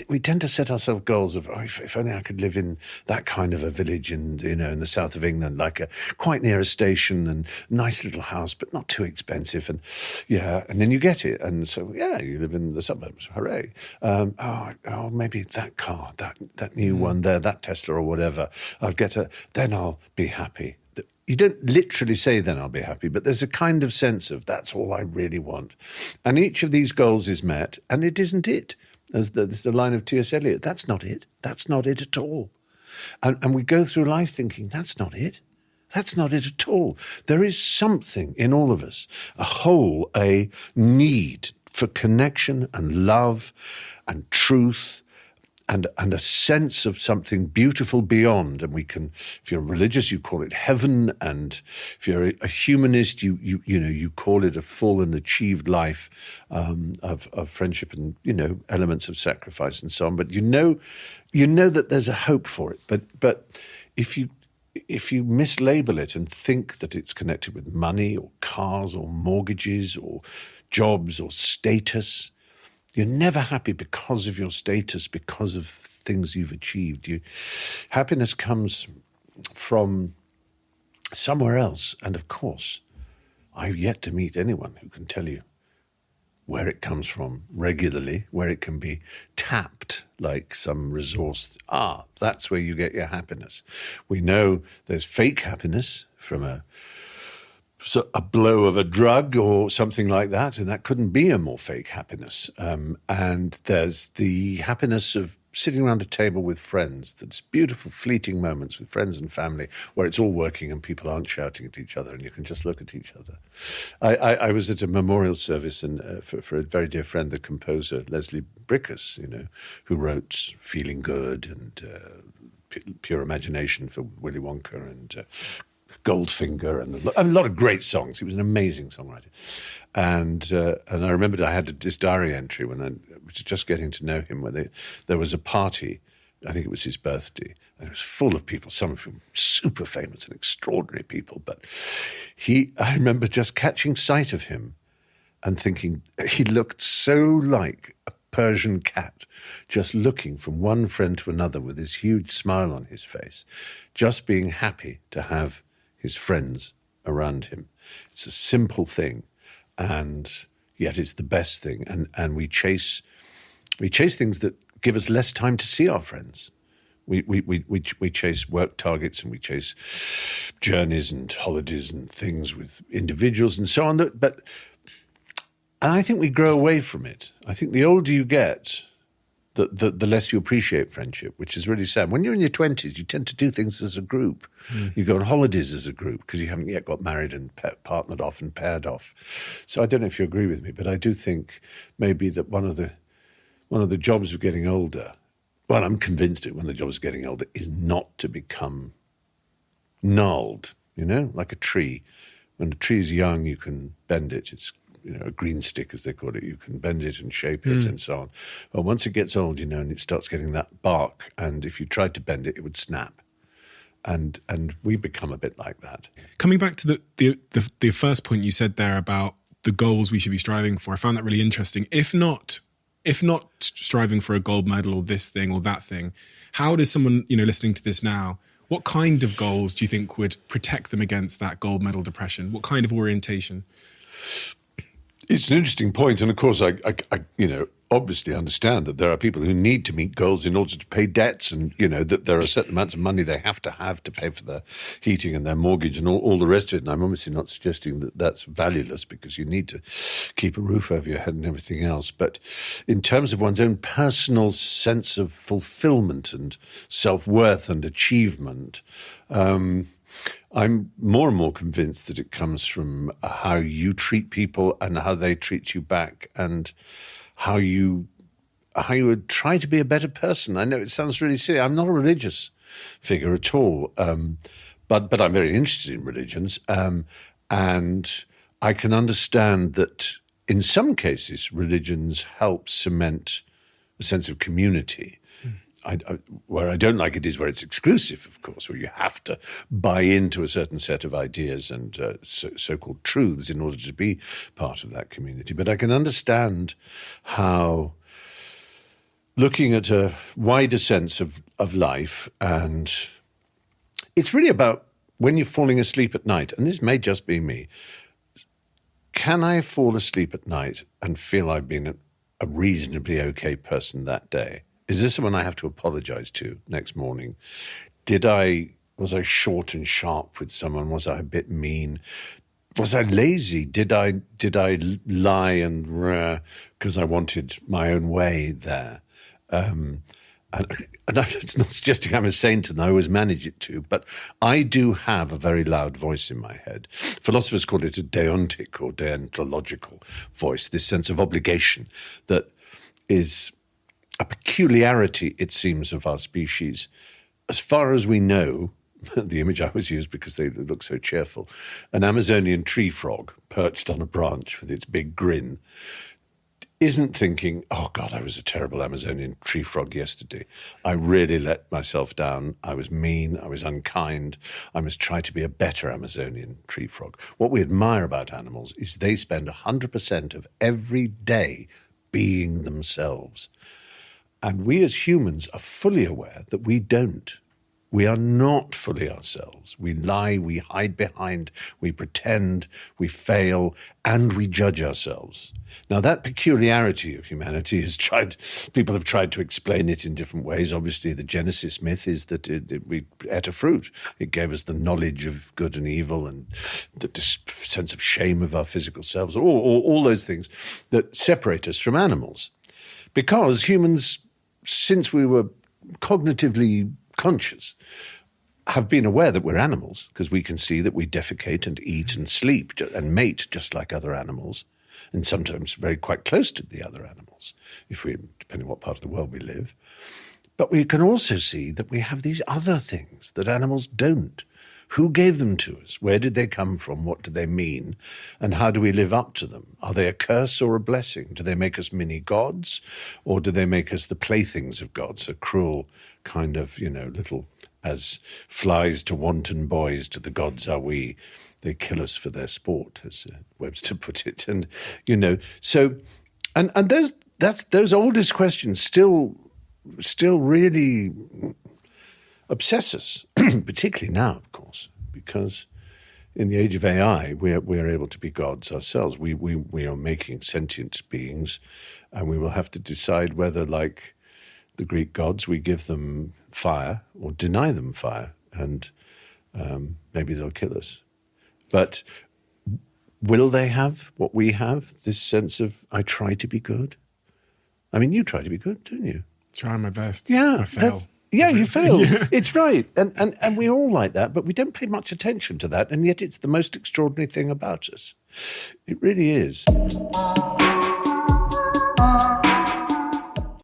We tend to set ourselves goals of, oh, if only I could live in that kind of a village in the south of England, like quite near a station and nice little house, but not too expensive. And and then you get it. And so, you live in the suburbs. Hooray. Maybe that car, that new one there, that Tesla or whatever, then I'll be happy. You don't literally say, then I'll be happy, but there's a kind of sense of, that's all I really want. And each of these goals is met, and it isn't it. As the line of T.S. Eliot, that's not it. That's not it at all. And we go through life thinking, that's not it. That's not it at all. There is something in all of us, a need for connection and love and truth and a sense of something beautiful beyond. And we can, if you're religious, you call it heaven. And if you're a humanist, you call it a full and achieved life of friendship and, elements of sacrifice and so on. But you know that there's a hope for it. But if you mislabel it and think that it's connected with money or cars or mortgages or jobs or status, you're never happy because of your status, because of things you've achieved. Happiness comes from somewhere else. And of course, I've yet to meet anyone who can tell you where it comes from regularly, where it can be tapped like some resource. That's where you get your happiness. We know there's fake happiness from a blow of a drug or something like that, and that couldn't be a more fake happiness. And there's the happiness of sitting around a table with friends, that's beautiful, fleeting moments with friends and family where it's all working and people aren't shouting at each other and you can just look at each other. I was at a memorial service for a very dear friend, the composer Leslie Brickus, who wrote Feeling Good and Pure Imagination for Willy Wonka and Goldfinger and a lot of great songs. He was an amazing songwriter. And I remembered I had this diary entry when I was just getting to know him, where there was a party, I think it was his birthday, and it was full of people, some of whom super famous and extraordinary people. But I remember just catching sight of him and thinking he looked so like a Persian cat, just looking from one friend to another with this huge smile on his face, just being happy to have his friends around him. It's a simple thing, and yet it's the best thing. And we chase things that give us less time to see our friends. We chase work targets and we chase journeys and holidays and things with individuals and so on. And I think we grow away from it. I think the older you get, the less you appreciate friendship, which is really sad. When you're in your 20s, you tend to do things as a group. You go on holidays as a group because you haven't yet got married and partnered off and paired off. So I don't know if you agree with me, but I do think maybe that one of the jobs of getting older, well, I'm convinced one of the jobs of getting older is not to become gnarled, like a tree. When a tree is young, you can bend it. It's a green stick, as they call it. You can bend it and shape it and so on. But once it gets old, and it starts getting that bark, and if you tried to bend it, it would snap. And we become a bit like that. Coming back to the first point you said there about the goals we should be striving for, I found that really interesting. If not striving for a gold medal or this thing or that thing, how does someone, listening to this now, what kind of goals do you think would protect them against that gold medal depression? What kind of orientation? It's an interesting point, and of course, I obviously understand that there are people who need to meet goals in order to pay debts, and that there are certain amounts of money they have to pay for their heating and their mortgage and all the rest of it. And I'm obviously not suggesting that that's valueless, because you need to keep a roof over your head and everything else. But in terms of one's own personal sense of fulfillment and self-worth and achievement, I'm more and more convinced that it comes from how you treat people and how they treat you back, and how you would try to be a better person. I know it sounds really silly. I'm not a religious figure at all, but I'm very interested in religions, and I can understand that in some cases religions help cement a sense of community. where I don't like it is where it's exclusive, of course, where you have to buy into a certain set of ideas and so-called truths in order to be part of that community. But I can understand how looking at a wider sense of life, and it's really about when you're falling asleep at night, and this may just be me, can I fall asleep at night and feel I've been a reasonably okay person that day? Is this someone I have to apologize to next morning? Was I short and sharp with someone? Was I a bit mean? Was I lazy? Did I lie and because I wanted my own way there? And it's not suggesting I'm a saint and I always manage it to, but I do have a very loud voice in my head. Philosophers call it a deontic or deontological voice, this sense of obligation that is a peculiarity, it seems, of our species. As far as we know, the image I always use because they look so cheerful, an Amazonian tree frog perched on a branch with its big grin isn't thinking, oh God, I was a terrible Amazonian tree frog yesterday. I really let myself down. I was mean. I was unkind. I must try to be a better Amazonian tree frog. What we admire about animals is they spend 100% of every day being themselves. And we as humans are fully aware that we don't. We are not fully ourselves. We lie, we hide behind, we pretend, we fail, and we judge ourselves. Now, that peculiarity of humanity people have tried to explain it in different ways. Obviously, the Genesis myth is that we ate a fruit. It gave us the knowledge of good and evil and the sense of shame of our physical selves, all those things that separate us from animals. Because humans, since we were cognitively conscious, have been aware that we're animals, because we can see that we defecate and eat and sleep and mate just like other animals, and sometimes very quite close to the other animals, depending on what part of the world we live. But we can also see that we have these other things that animals don't. Who gave them to us? Where did they come from? What do they mean? And how do we live up to them? Are they a curse or a blessing? Do they make us mini gods, or do they make us the playthings of gods, a cruel kind of, little, as flies to wanton boys, to the gods are we. They kill us for their sport, as Webster put it. And, so, and those oldest questions still really obsess us, particularly now, of course, because in the age of AI, we're able to be gods ourselves. We are making sentient beings, and we will have to decide whether, like the Greek gods, we give them fire or deny them fire, and maybe they'll kill us. But will they have what we have, this sense of, I try to be good? I mean, you try to be good, don't you? Try my best. Yeah. I fail. Yeah, you fail. Yeah. It's right. And we all like that, but we don't pay much attention to that, and yet it's the most extraordinary thing about us. It really is.